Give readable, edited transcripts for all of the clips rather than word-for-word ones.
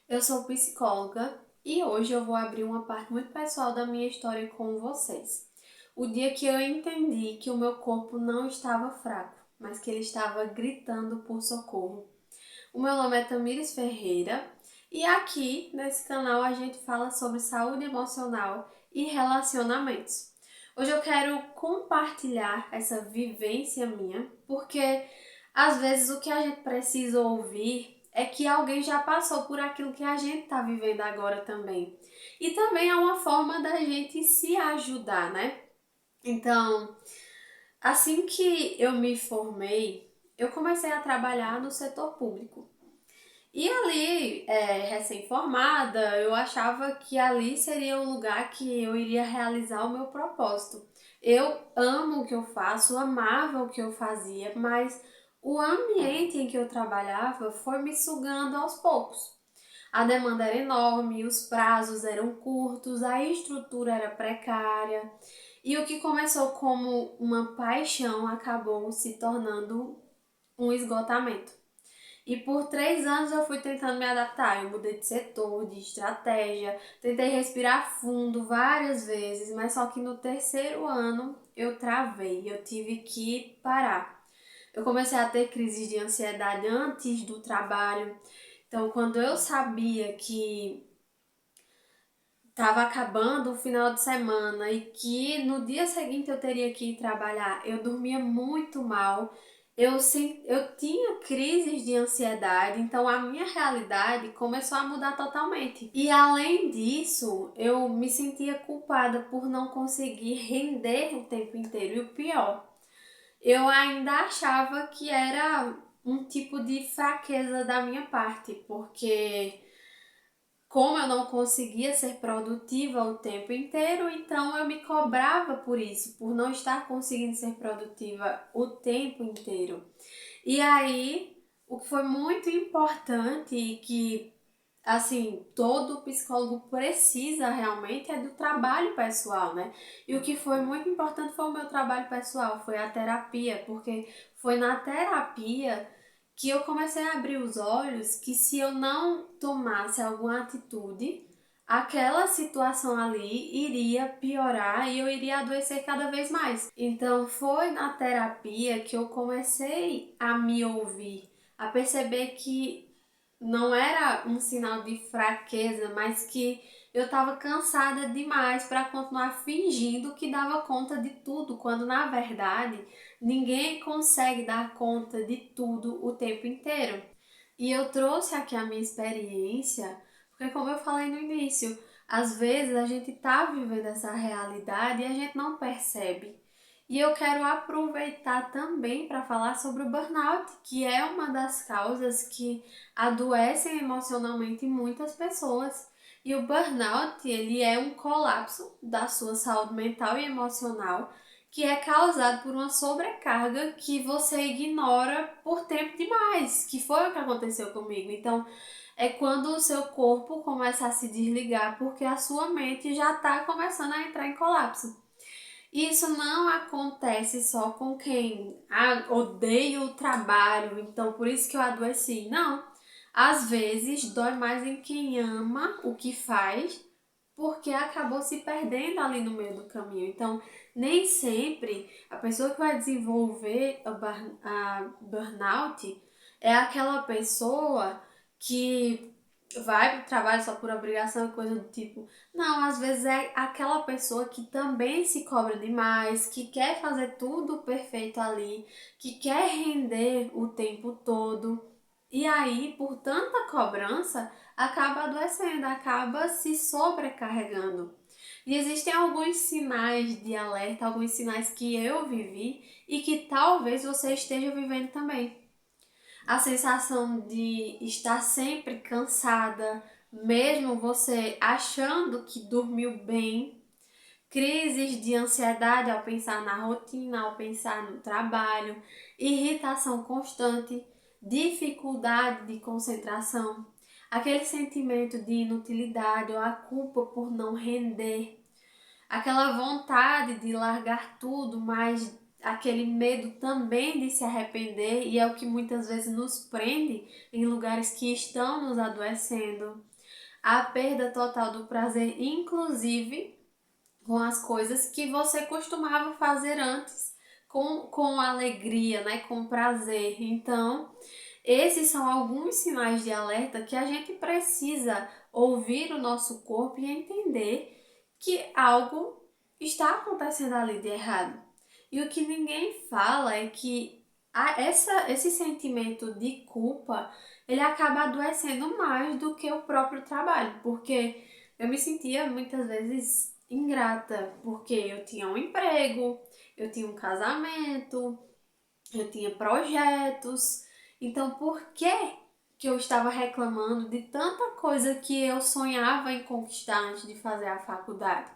Eu sou psicóloga e hoje eu vou abrir uma parte muito pessoal da minha história com vocês. O dia que eu entendi que o meu corpo não estava fraco, mas que ele estava gritando por socorro. O meu nome é Tamires Ferreira e aqui nesse canal a gente fala sobre saúde emocional e relacionamentos. Hoje eu quero compartilhar essa vivência minha, porque às vezes o que a gente precisa ouvir é que alguém já passou por aquilo que a gente está vivendo agora também. E também é uma forma da gente se ajudar, né? Então, assim que eu me formei, eu comecei a trabalhar no setor público. E ali, recém-formada, eu achava que ali seria o lugar que eu iria realizar o meu propósito. Eu amo o que eu faço, amava o que eu fazia, mas o ambiente em que eu trabalhava foi me sugando aos poucos. A demanda era enorme, os prazos eram curtos, a estrutura era precária, e o que começou como uma paixão acabou se tornando um esgotamento. E por 3 anos eu fui tentando me adaptar. Eu mudei de setor, de estratégia, tentei respirar fundo várias vezes, mas só que no terceiro ano eu travei, eu tive que parar. Eu comecei a ter crises de ansiedade antes do trabalho. Então, quando eu sabia que estava acabando o final de semana e que no dia seguinte eu teria que ir trabalhar, eu dormia muito mal, eu tinha crises de ansiedade, então a minha realidade começou a mudar totalmente. E além disso, eu me sentia culpada por não conseguir render o tempo inteiro. E o pior, eu ainda achava que era um tipo de fraqueza da minha parte, porque como eu não conseguia ser produtiva o tempo inteiro, então eu me cobrava por isso, por não estar conseguindo ser produtiva o tempo inteiro. E aí, o que foi muito importante e que, assim, todo psicólogo precisa realmente é do trabalho pessoal, né? E o que foi muito importante foi o meu trabalho pessoal, foi a terapia, porque foi na terapia que eu comecei a abrir os olhos que se eu não tomasse alguma atitude, aquela situação ali iria piorar e eu iria adoecer cada vez mais. Então foi na terapia que eu comecei a me ouvir, a perceber que não era um sinal de fraqueza, mas que eu estava cansada demais para continuar fingindo que dava conta de tudo, quando na verdade ninguém consegue dar conta de tudo o tempo inteiro. E eu trouxe aqui a minha experiência, porque como eu falei no início, às vezes a gente está vivendo essa realidade e a gente não percebe. E eu quero aproveitar também para falar sobre o burnout, que é uma das causas que adoecem emocionalmente muitas pessoas. E o burnout, ele é um colapso da sua saúde mental e emocional que é causado por uma sobrecarga que você ignora por tempo demais, que foi o que aconteceu comigo. Então, é quando o seu corpo começa a se desligar porque a sua mente já está começando a entrar em colapso. Isso não acontece só com quem odeia o trabalho, então por isso que eu adoeci. Não. Às vezes dói mais em quem ama o que faz, porque acabou se perdendo ali no meio do caminho. Então, nem sempre a pessoa que vai desenvolver a burnout é aquela pessoa que vai para o trabalho só por obrigação e coisa do tipo. Não, às vezes é aquela pessoa que também se cobra demais, que quer fazer tudo perfeito ali, que quer render o tempo todo. E aí, por tanta cobrança, acaba adoecendo, acaba se sobrecarregando. E existem alguns sinais de alerta, alguns sinais que eu vivi e que talvez você esteja vivendo também. A sensação de estar sempre cansada, mesmo você achando que dormiu bem, crises de ansiedade ao pensar na rotina, ao pensar no trabalho, irritação constante, dificuldade de concentração, aquele sentimento de inutilidade ou a culpa por não render, aquela vontade de largar tudo, mas aquele medo também de se arrepender, e é o que muitas vezes nos prende em lugares que estão nos adoecendo. a perda total do prazer, inclusive com as coisas que você costumava fazer antes com alegria, né? Com prazer. Então, esses são alguns sinais de alerta que a gente precisa ouvir o nosso corpo e entender que algo está acontecendo ali de errado. E o que ninguém fala é que esse sentimento de culpa, ele acaba adoecendo mais do que o próprio trabalho, porque eu me sentia muitas vezes ingrata, porque eu tinha um emprego, eu tinha um casamento, eu tinha projetos. Então, por que eu estava reclamando de tanta coisa que eu sonhava em conquistar antes de fazer a faculdade?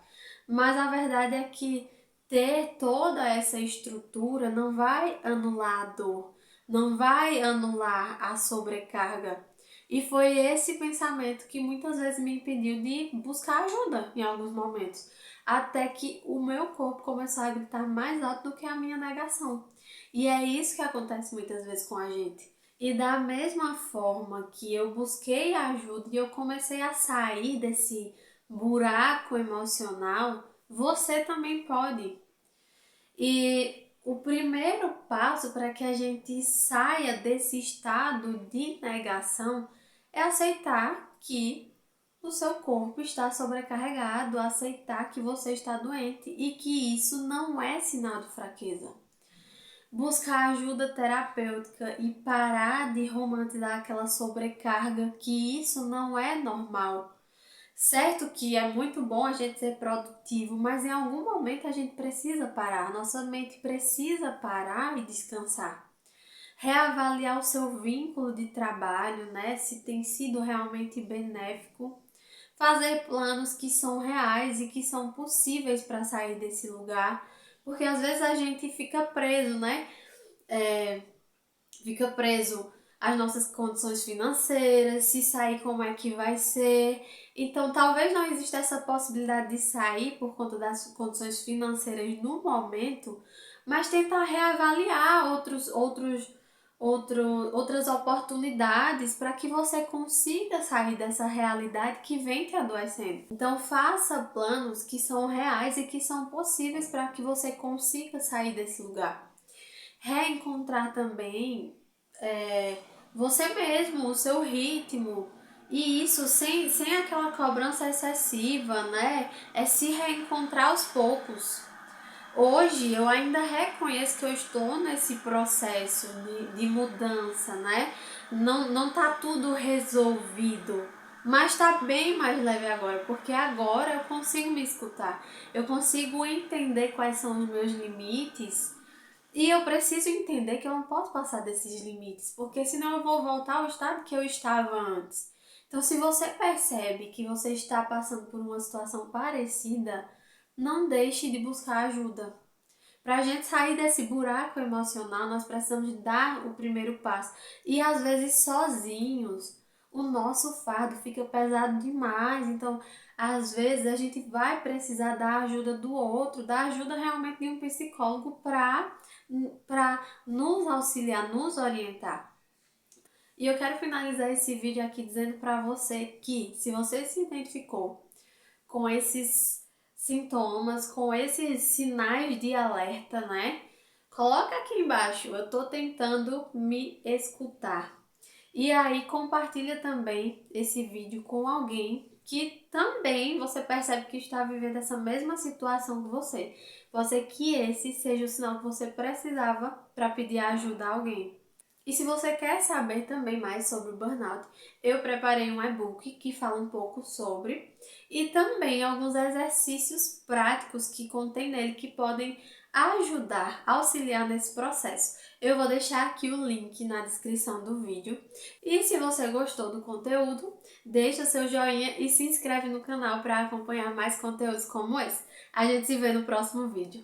Mas a verdade é que ter toda essa estrutura não vai anular a dor, não vai anular a sobrecarga. E foi esse pensamento que muitas vezes me impediu de buscar ajuda em alguns momentos, até que o meu corpo começou a gritar mais alto do que a minha negação. E é isso que acontece muitas vezes com a gente. E da mesma forma que eu busquei ajuda e eu comecei a sair desse buraco emocional, você também pode. E o primeiro passo para que a gente saia desse estado de negação é aceitar que o seu corpo está sobrecarregado, aceitar que você está doente e que isso não é sinal de fraqueza. Buscar ajuda terapêutica e parar de romantizar aquela sobrecarga, que isso não é normal. Certo que é muito bom a gente ser produtivo, mas em algum momento a gente precisa parar, nossa mente precisa parar e descansar. Reavaliar o seu vínculo de trabalho, né? Se tem sido realmente benéfico. Fazer planos que são reais e que são possíveis para sair desse lugar, porque às vezes a gente fica preso, né? Fica preso às nossas condições financeiras, se sair como é que vai ser. Então, talvez não exista essa possibilidade de sair por conta das condições financeiras no momento, mas tentar reavaliar outras oportunidades para que você consiga sair dessa realidade que vem te adoecendo. Então, faça planos que são reais e que são possíveis para que você consiga sair desse lugar. Reencontrar também você mesmo, o seu ritmo. E isso sem aquela cobrança excessiva, né? É se reencontrar aos poucos. Hoje eu ainda reconheço que eu estou nesse processo de mudança, né? Não tá tudo resolvido, mas tá bem mais leve agora, porque agora eu consigo me escutar, eu consigo entender quais são os meus limites e eu preciso entender que eu não posso passar desses limites, porque senão eu vou voltar ao estado que eu estava antes. Então, se você percebe que você está passando por uma situação parecida, não deixe de buscar ajuda. Para a gente sair desse buraco emocional, nós precisamos dar o primeiro passo. E às vezes sozinhos, o nosso fardo fica pesado demais. Então, às vezes a gente vai precisar da ajuda do outro, da ajuda realmente de um psicólogo para nos auxiliar, nos orientar. E eu quero finalizar esse vídeo aqui dizendo para você que, se você se identificou com esses sintomas, com esses sinais de alerta, né? Coloca aqui embaixo, eu tô tentando me escutar. E aí compartilha também esse vídeo com alguém que também você percebe que está vivendo essa mesma situação que você. Pode ser que esse seja o sinal que você precisava para pedir ajuda a alguém. E se você quer saber também mais sobre o burnout, eu preparei um e-book que fala um pouco sobre e também alguns exercícios práticos que contém nele que podem ajudar, auxiliar nesse processo. Eu vou deixar aqui o link na descrição do vídeo. E se você gostou do conteúdo, deixa seu joinha e se inscreve no canal para acompanhar mais conteúdos como esse. A gente se vê no próximo vídeo.